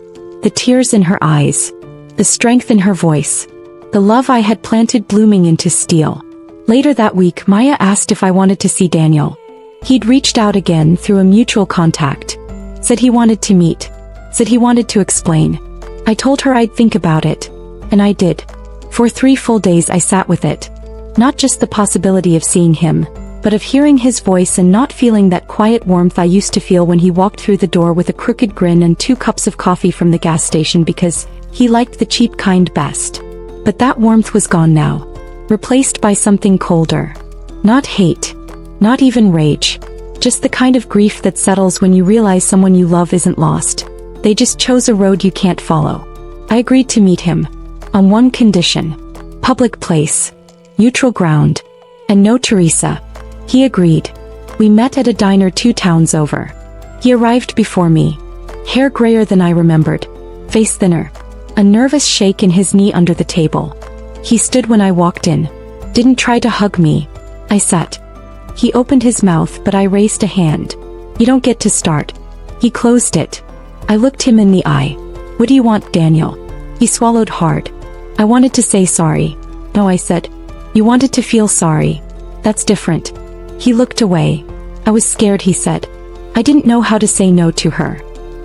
The tears in her eyes. The strength in her voice. The love I had planted blooming into steel. Later that week, Maya asked if I wanted to see Daniel. He'd reached out again through a mutual contact. Said he wanted to meet. Said he wanted to explain. I told her I'd think about it. And I did. For 3 full days I sat with it. Not just the possibility of seeing him, but of hearing his voice and not feeling that quiet warmth I used to feel when he walked through the door with a crooked grin and 2 cups of coffee from the gas station because he liked the cheap kind best. But that warmth was gone now, replaced by something colder. Not hate, not even rage, just the kind of grief that settles when you realize someone you love isn't lost. They just chose a road you can't follow. I agreed to meet him, on one condition: public place, neutral ground, and no Teresa. He agreed. We met at a diner 2 towns over. He arrived before me, hair grayer than I remembered, face thinner, a nervous shake in his knee under the table. He stood when I walked in, didn't try to hug me. I sat. He opened his mouth, but I raised a hand. You don't get to start. He closed it. I looked him in the eye. What do you want, Daniel? He swallowed hard. I wanted to say sorry. No, I said. You wanted to feel sorry. That's different. He looked away. I was scared, he said. I didn't know how to say no to her.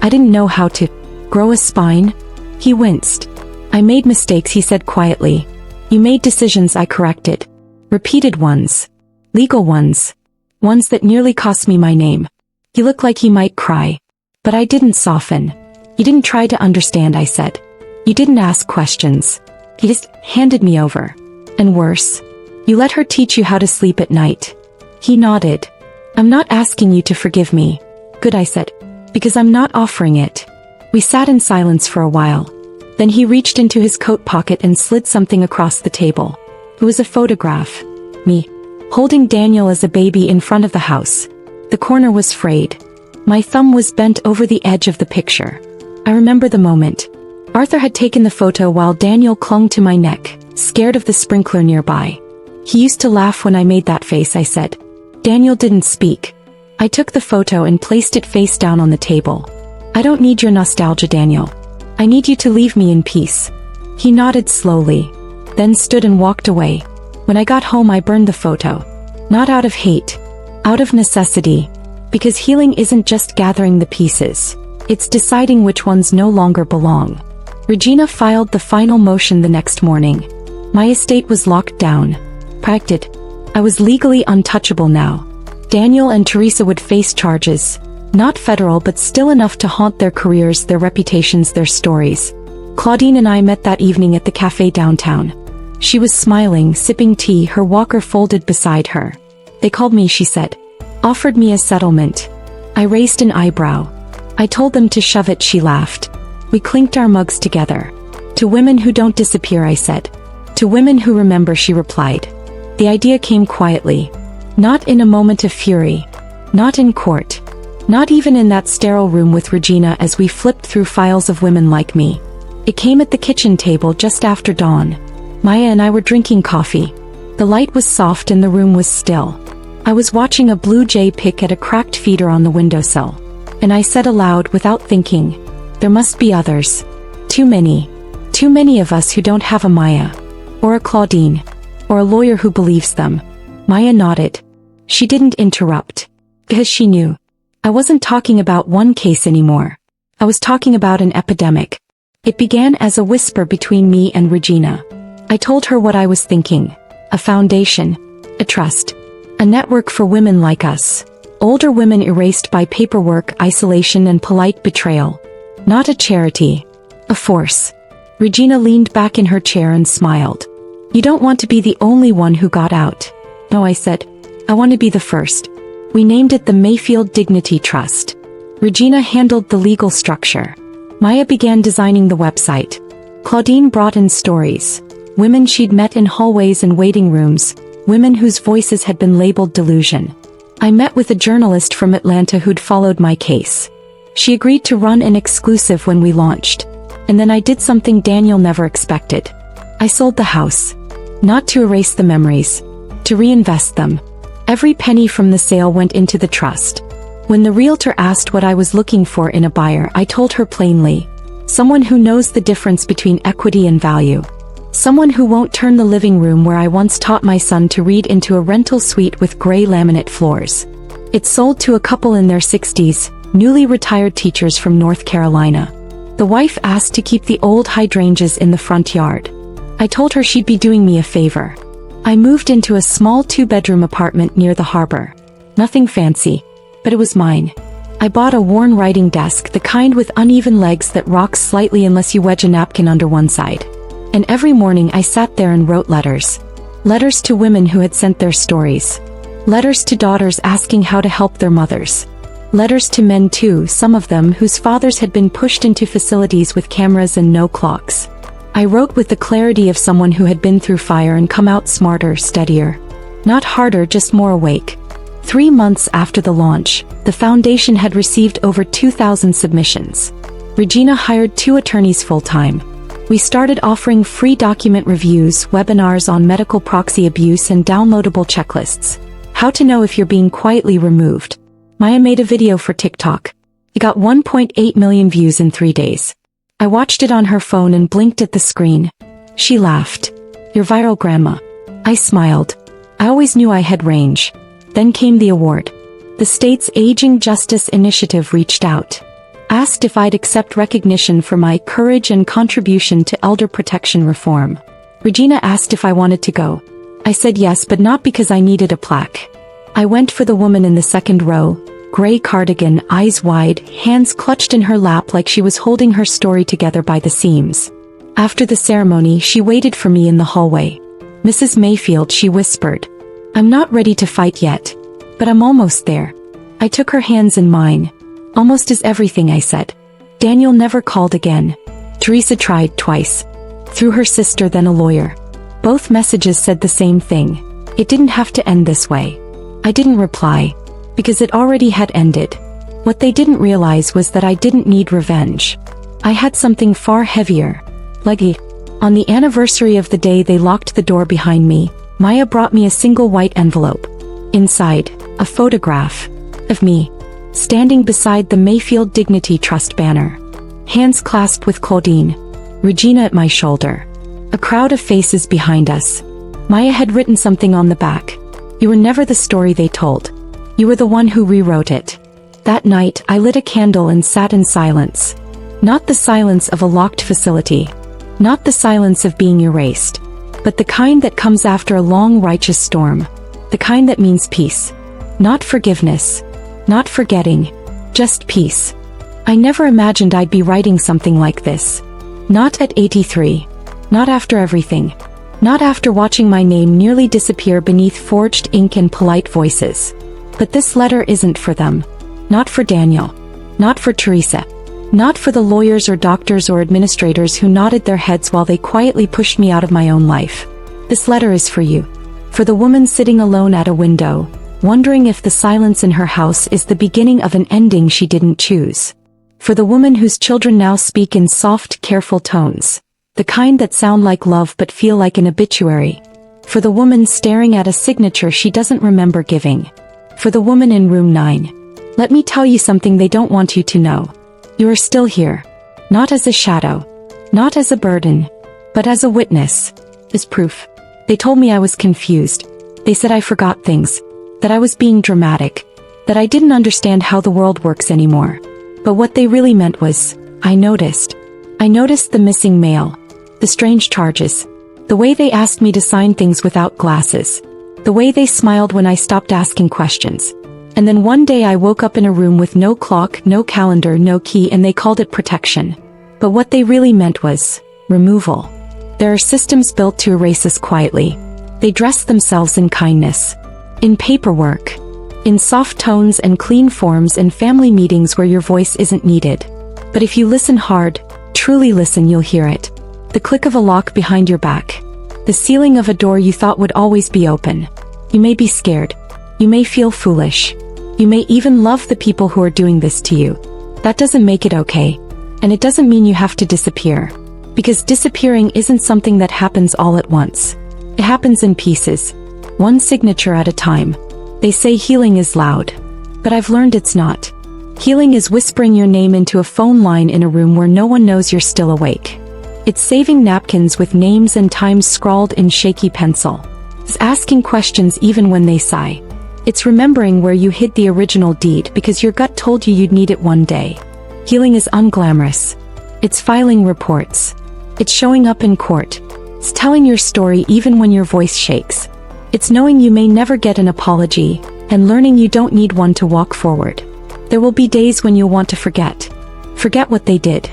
I didn't know how to grow a spine. He winced. I made mistakes, he said quietly. You made decisions I corrected. Repeated ones. Legal ones. Ones that nearly cost me my name. He looked like he might cry. But I didn't soften. You didn't try to understand, I said. You didn't ask questions. He just handed me over. And worse, you let her teach you how to sleep at night. He nodded. I'm not asking you to forgive me. Good, I said. Because I'm not offering it. We sat in silence for a while. Then he reached into his coat pocket and slid something across the table. It was a photograph. Me, holding Daniel as a baby in front of the house. The corner was frayed. My thumb was bent over the edge of the picture. I remember the moment. Arthur had taken the photo while Daniel clung to my neck, scared of the sprinkler nearby. He used to laugh when I made that face, I said. Daniel didn't speak. I took the photo and placed it face down on the table. I don't need your nostalgia, Daniel. I need you to leave me in peace. He nodded slowly, then stood and walked away. When I got home, I burned the photo. Not out of hate, out of necessity. Because healing isn't just gathering the pieces. It's deciding which ones no longer belong. Regina filed the final motion the next morning. My estate was locked down. Protected. I was legally untouchable now. Daniel and Teresa would face charges. Not federal, but still enough to haunt their careers, their reputations, their stories. Claudine and I met that evening at the cafe downtown. She was smiling, sipping tea, her walker folded beside her. They called me, she said. Offered me a settlement. I raised an eyebrow. I told them to shove it, she laughed. We clinked our mugs together. To women who don't disappear, I said. To women who remember, she replied. The idea came quietly. Not in a moment of fury. Not in court. Not even in that sterile room with Regina as we flipped through files of women like me. It came at the kitchen table just after dawn. Maya and I were drinking coffee. The light was soft and the room was still. I was watching a blue jay pick at a cracked feeder on the windowsill. And I said aloud without thinking, there must be others. Too many. Too many of us who don't have a Maya. Or a Claudine. Or a lawyer who believes them. Maya nodded. She didn't interrupt. Because she knew. I wasn't talking about one case anymore. I was talking about an epidemic. It began as a whisper between me and Regina. I told her what I was thinking. A foundation. A trust. A network for women like us. Older women erased by paperwork, isolation, and polite betrayal. Not a charity. A force. Regina leaned back in her chair and smiled. You don't want to be the only one who got out. No, I said. I want to be the first. We named it the Mayfield Dignity Trust. Regina handled the legal structure. Maya began designing the website. Claudine brought in stories. Women she'd met in hallways and waiting rooms. Women whose voices had been labeled delusion. I met with a journalist from Atlanta who'd followed my case. She agreed to run an exclusive when we launched. And then I did something Daniel never expected. I sold the house. Not to erase the memories. To reinvest them. Every penny from the sale went into the trust. When the realtor asked what I was looking for in a buyer, I told her plainly. Someone who knows the difference between equity and value. Someone who won't turn the living room where I once taught my son to read into a rental suite with gray laminate floors. It sold to a couple in their 60s, newly retired teachers from North Carolina. The wife asked to keep the old hydrangeas in the front yard. I told her she'd be doing me a favor. I moved into a small 2-bedroom apartment near the harbor. Nothing fancy, but it was mine. I bought a worn writing desk, the kind with uneven legs that rocks slightly unless you wedge a napkin under one side. And every morning I sat there and wrote letters. Letters to women who had sent their stories. Letters to daughters asking how to help their mothers. Letters to men too, some of them whose fathers had been pushed into facilities with cameras and no clocks. I wrote with the clarity of someone who had been through fire and come out smarter, steadier. Not harder, just more awake. 3 months after the launch, the foundation had received over 2,000 submissions. Regina hired 2 attorneys full-time. We started offering free document reviews, webinars on medical proxy abuse and downloadable checklists. How to know if you're being quietly removed. Maya made a video for TikTok. It got 1.8 million views in 3 days. I watched it on her phone and blinked at the screen. She laughed. "You're viral, Grandma." I smiled. I always knew I had range. Then came the award. The state's Aging Justice Initiative reached out. Asked if I'd accept recognition for my courage and contribution to elder protection reform. Regina asked if I wanted to go. I said yes, but not because I needed a plaque. I went for the woman in the second row. Gray cardigan, eyes wide, hands clutched in her lap like she was holding her story together by the seams. After the ceremony, she waited for me in the hallway. "Mrs. Mayfield," she whispered. "I'm not ready to fight yet, but I'm almost there." I took her hands in mine. "Almost is everything," I said. Daniel never called again. Teresa tried twice. Through her sister, then a lawyer. Both messages said the same thing. It didn't have to end this way. I didn't reply, because it already had ended. What they didn't realize was that I didn't need revenge. I had something far heavier. Leggy. On the anniversary of the day they locked the door behind me, Maya brought me a single white envelope. Inside, a photograph of me, standing beside the Mayfield Dignity Trust banner. Hands clasped with Claudine. Regina at my shoulder. A crowd of faces behind us. Maya had written something on the back. "You were never the story they told. You were the one who rewrote it." That night, I lit a candle and sat in silence. Not the silence of a locked facility. Not the silence of being erased. But the kind that comes after a long righteous storm. The kind that means peace. Not forgiveness. Not forgetting. Just peace. I never imagined I'd be writing something like this. Not at 83. Not after everything. Not after watching my name nearly disappear beneath forged ink and polite voices. But this letter isn't for them. Not for Daniel. Not for Teresa. Not for the lawyers or doctors or administrators who nodded their heads while they quietly pushed me out of my own life. This letter is for you. For the woman sitting alone at a window, wondering if the silence in her house is the beginning of an ending she didn't choose. For the woman whose children now speak in soft, careful tones. The kind that sound like love but feel like an obituary. For the woman staring at a signature she doesn't remember giving. For the woman in room 9. Let me tell you something they don't want you to know. You are still here. Not as a shadow. Not as a burden. But as a witness. As proof. They told me I was confused. They said I forgot things. That I was being dramatic. That I didn't understand how the world works anymore. But what they really meant was, I noticed. I noticed the missing mail. The strange charges. The way they asked me to sign things without glasses. The way they smiled when I stopped asking questions. And then one day I woke up in a room with no clock, no calendar, no key, and they called it protection. But what they really meant was removal. There are systems built to erase us quietly. They dress themselves in kindness. In paperwork. In soft tones and clean forms, in family meetings where your voice isn't needed. But if you listen hard, truly listen, you'll hear it. The click of a lock behind your back. The sealing of a door you thought would always be open. You may be scared. You may feel foolish. You may even love the people who are doing this to you. That doesn't make it okay. And it doesn't mean you have to disappear. Because disappearing isn't something that happens all at once. It happens in pieces. One signature at a time. They say healing is loud. But I've learned it's not. Healing is whispering your name into a phone line in a room where no one knows you're still awake. It's saving napkins with names and times scrawled in shaky pencil. It's asking questions even when they sigh. It's remembering where you hid the original deed because your gut told you you'd need it one day. Healing is unglamorous. It's filing reports. It's showing up in court. It's telling your story even when your voice shakes. It's knowing you may never get an apology, and learning you don't need one to walk forward. There will be days when you'll want to forget. Forget what they did.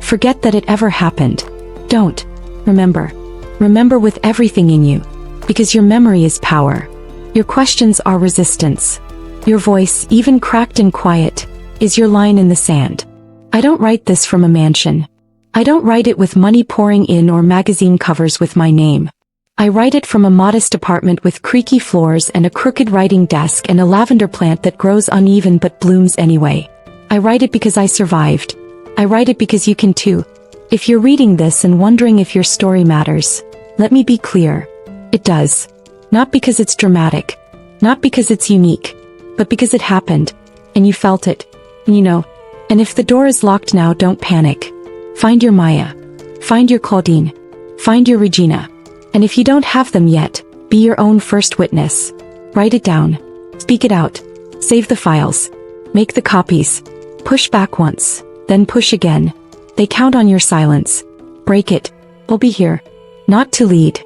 Forget that it ever happened. Don't. Remember. Remember with everything in you. Because your memory is power. Your questions are resistance. Your voice, even cracked and quiet, is your line in the sand. I don't write this from a mansion. I don't write it with money pouring in or magazine covers with my name. I write it from a modest apartment with creaky floors and a crooked writing desk and a lavender plant that grows uneven but blooms anyway. I write it because I survived. I write it because you can too. If you're reading this and wondering if your story matters, let me be clear. It does. Not because it's dramatic. Not because it's unique. But because it happened. And you felt it. And if the door is locked now, don't panic. Find your Maya. Find your Claudine. Find your Regina. And if you don't have them yet, be your own first witness. Write it down. Speak it out. Save the files. Make the copies. Push back once, then push again. They count on your silence. Break it. We'll be here. Not to lead.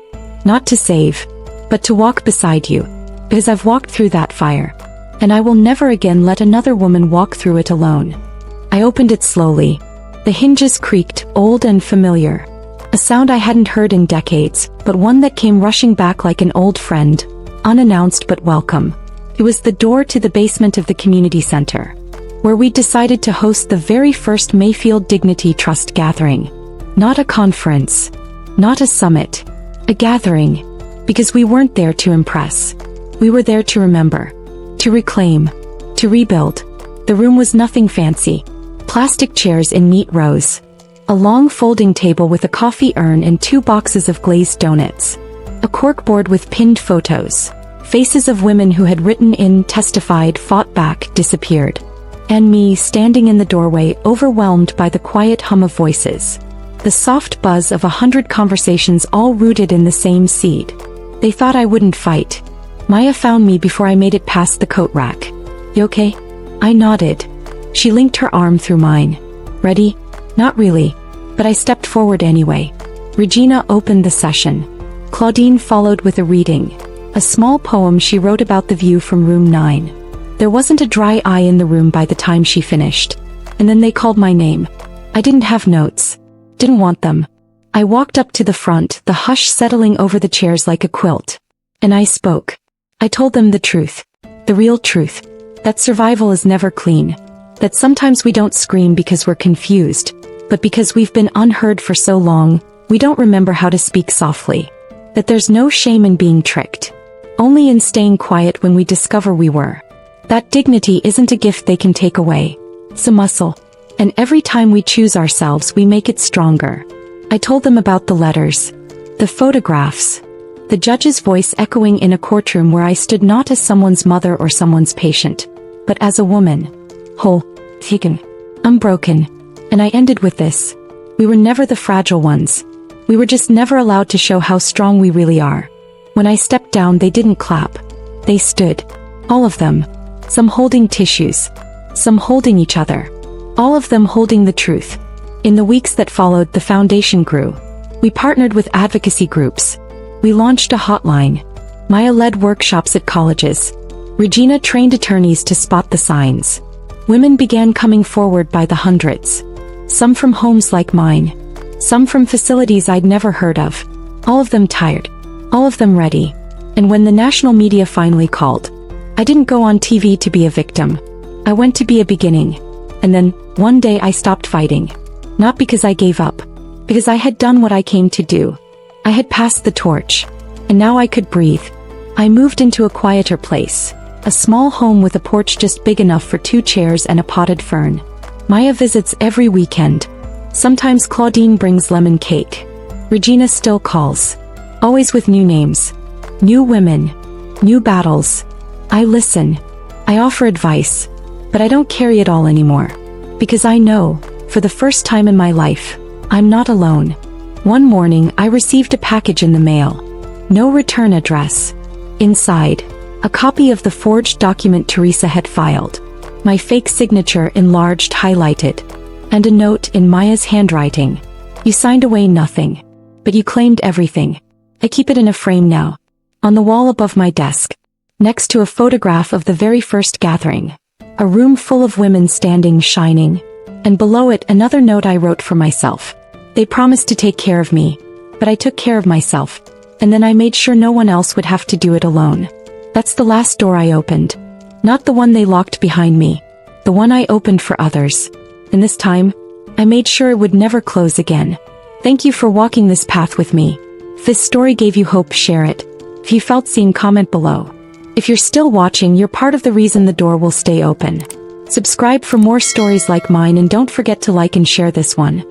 Not to save. But to walk beside you. Because I've walked through that fire. And I will never again let another woman walk through it alone. I opened it slowly. The hinges creaked, old and familiar. A sound I hadn't heard in decades, but one that came rushing back like an old friend, unannounced but welcome. It was the door to the basement of the community center, where we decided to host the very first Mayfield Dignity Trust gathering. Not a conference, not a summit, a gathering, because we weren't there to impress. We were there to remember, to reclaim, to rebuild. The room was nothing fancy. Plastic chairs in neat rows. A long folding table with a coffee urn and 2 boxes of glazed donuts. A corkboard with pinned photos. Faces of women who had written in, testified, fought back, disappeared. And me standing in the doorway, overwhelmed by the quiet hum of voices. The soft buzz of 100 conversations all rooted in the same seed. They thought I wouldn't fight. Maya found me before I made it past the coat rack. You okay? I nodded. She linked her arm through mine. Ready? Not really, but I stepped forward anyway. Regina opened the session. Claudine followed with a reading. A small poem she wrote about the view from room 9. There wasn't a dry eye in the room by the time she finished. And then they called my name. I didn't have notes. Didn't want them. I walked up to the front, the hush settling over the chairs like a quilt. And I spoke. I told them the truth. The real truth. That survival is never clean. That sometimes we don't scream because we're confused. But because we've been unheard for so long, we don't remember how to speak softly. That there's no shame in being tricked. Only in staying quiet when we discover we were. That dignity isn't a gift they can take away. It's a muscle. And every time we choose ourselves, we make it stronger. I told them about the letters. The photographs. The judge's voice echoing in a courtroom where I stood not as someone's mother or someone's patient, but as a woman. Whole. Taken. Unbroken. And I ended with this. We were never the fragile ones. We were just never allowed to show how strong we really are. When I stepped down, they didn't clap. They stood. All of them. Some holding tissues. Some holding each other. All of them holding the truth. In the weeks that followed, the foundation grew. We partnered with advocacy groups. We launched a hotline. Maya led workshops at colleges. Regina trained attorneys to spot the signs. Women began coming forward by the hundreds. Some from homes like mine. Some from facilities I'd never heard of. All of them tired. All of them ready. And when the national media finally called, I didn't go on TV to be a victim. I went to be a beginning. And then, one day I stopped fighting. Not because I gave up. Because I had done what I came to do. I had passed the torch. And now I could breathe. I moved into a quieter place. A small home with a porch just big enough for 2 chairs and a potted fern. Maya visits every weekend. Sometimes Claudine brings lemon cake. Regina still calls. Always with new names. New women. New battles. I listen. I offer advice. But I don't carry it all anymore. Because I know, for the first time in my life, I'm not alone. One morning I received a package in the mail. No return address. Inside, a copy of the forged document Teresa had filed. My fake signature enlarged, highlighted. And a note in Maya's handwriting. You signed away nothing. But you claimed everything. I keep it in a frame now. On the wall above my desk, next to a photograph of the very first gathering. A room full of women standing shining. And below it another note I wrote for myself. They promised to take care of me, but I took care of myself. And then I made sure no one else would have to do it alone. That's the last door I opened. Not the one they locked behind me. The one I opened for others. And this time, I made sure it would never close again. Thank you for walking this path with me. If this story gave you hope, share it. If you felt seen, comment below. If you're still watching, you're part of the reason the door will stay open. Subscribe for more stories like mine and don't forget to like and share this one.